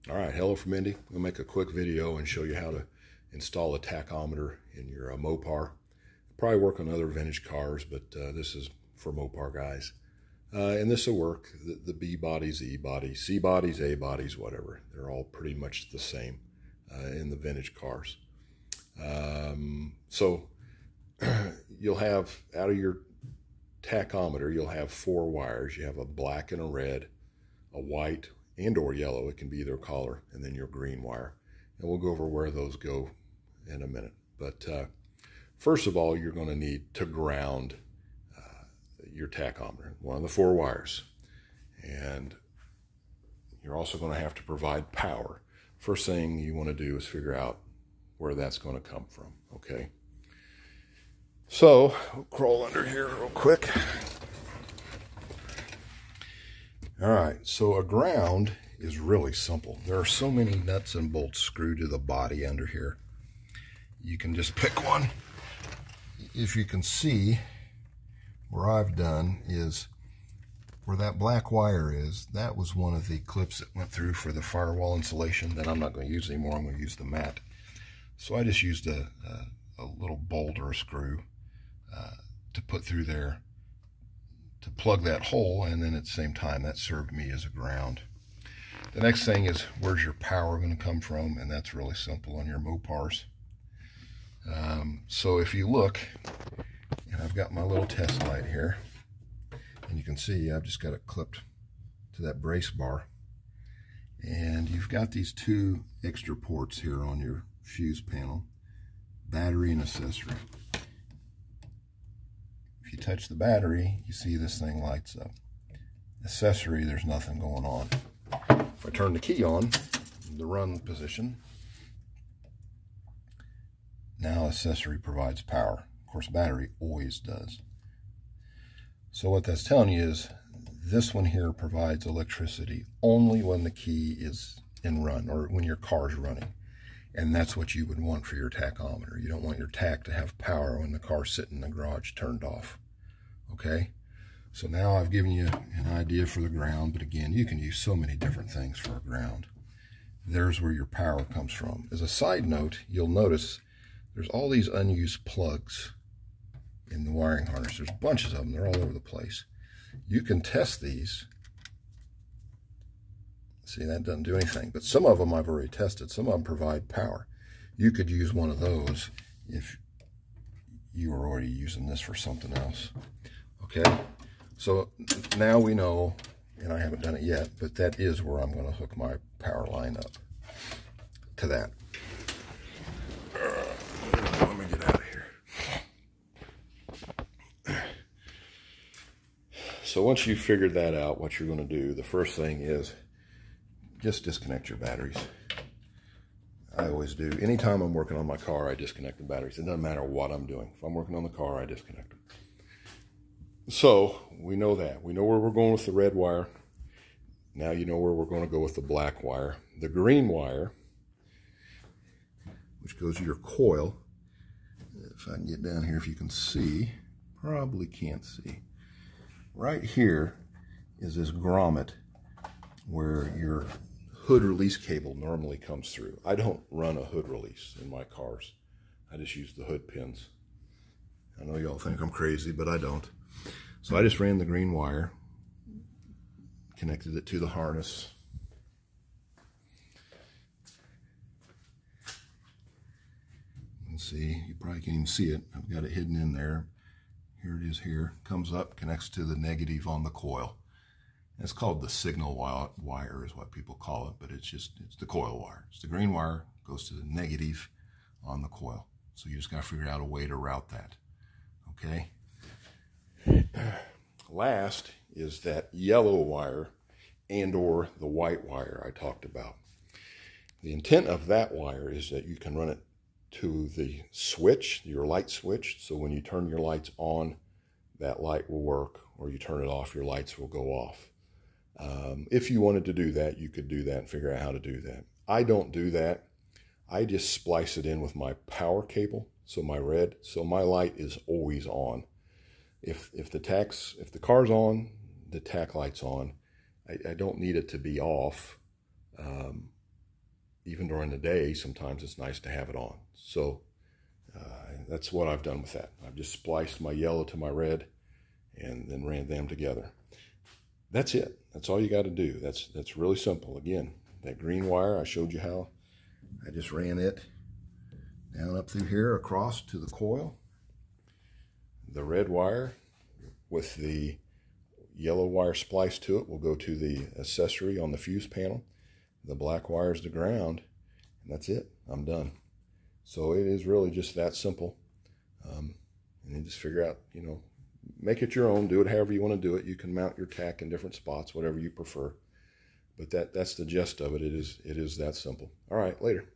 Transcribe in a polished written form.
All right, hello from Indy. We'll make a quick video and show you how to install a tachometer in your Mopar. Probably work on other vintage cars, but this is for Mopar guys. And this will work. The B bodies, E bodies, C bodies, A bodies, whatever. They're all pretty much the same in the vintage cars. So you'll have, out of your tachometer, you'll have 4 wires. You have a black and a red, a white, and or yellow. It can be either color, and then your green wire. And we'll go over where those go in a minute. But first of all, you're going to need to ground your tachometer, one of the 4 wires. And you're also going to have to provide power. First thing you want to do is figure out where that's going to come from, okay? So, we'll crawl under here real quick. All right, so a ground is really simple. There are so many nuts and bolts screwed to the body under here. You can just pick one. If you can see, where I've done is where that black wire is, that was one of the clips that went through for the firewall insulation that I'm not going to use anymore. I'm going to use the mat. So I just used a little bolt or a screw to put through there to plug that hole, and then at the same time that served me as a ground. The next thing is, where's your power going to come from? And that's really simple on your Mopars. So if you look, and I've got my little test light here, and you can see I've just got it clipped to that brace bar, and you've got these 2 extra ports here on your fuse panel, battery and accessory. If you touch the battery, you see this thing lights up. Accessory, there's nothing going on. If I turn the key on, the run position, now accessory provides power. Of course, battery always does. So what that's telling you is this one here provides electricity only when the key is in run, or when your car's running. And that's what you would want for your tachometer. You don't want your tach to have power when the car's sitting in the garage turned off. Okay? So now I've given you an idea for the ground, but again, you can use so many different things for a ground. There's where your power comes from. As a side note, you'll notice there's all these unused plugs in the wiring harness. There's bunches of them. They're all over the place. You can test these. See, that doesn't do anything. But some of them I've already tested. Some of them provide power. You could use one of those if you were already using this for something else. Okay? So now we know, and I haven't done it yet, but that is where I'm going to hook my power line up to that. Let me get out of here. So once you've figured that out, what you're going to do, the first thing is just disconnect your batteries. I always do. Anytime I'm working on my car, I disconnect the batteries. It doesn't matter what I'm doing. If I'm working on the car, I disconnect them. So we know that. We know where we're going with the red wire. Now you know where we're going to go with the black wire. The green wire, which goes to your coil. If I can get down here, if you can see, probably can't see. Right here is this grommet where your hood release cable normally comes through. I don't run a hood release in my cars. I just use the hood pins. I know y'all think I'm crazy, but I don't. So I just ran the green wire, connected it to the harness. You can see, you probably can't even see it. I've got it hidden in there. Here it is here. Comes up, connects to the negative on the coil. It's called the signal wire is what people call it, but it's the coil wire. It's the green wire, goes to the negative on the coil. So you just got to figure out a way to route that. Okay? Last is that yellow wire and or the white wire I talked about. The intent of that wire is that you can run it to the switch, your light switch, so when you turn your lights on, that light will work, or you turn it off, your lights will go off. If you wanted to do that, you could do that and figure out how to do that. I don't do that. I just splice it in with my power cable, so my light is always on. If the car's on, the tack light's on. I don't need it to be off. even during the day, sometimes it's nice to have it on. So that's what I've done with that. I've just spliced my yellow to my red and then ran them together. That's it. That's all you got to do. That's really simple. Again, that green wire, I showed you how I just ran it down up through here across to the coil. The red wire with the yellow wire spliced to it will go to the accessory on the fuse panel. The black wire is the ground, and that's it. I'm done. So it is really just that simple. And then just figure out, you know, make it your own. Do it however you want to do it. You can mount your tack in different spots, whatever you prefer. But that's the gist of it. It is that simple. All right, later.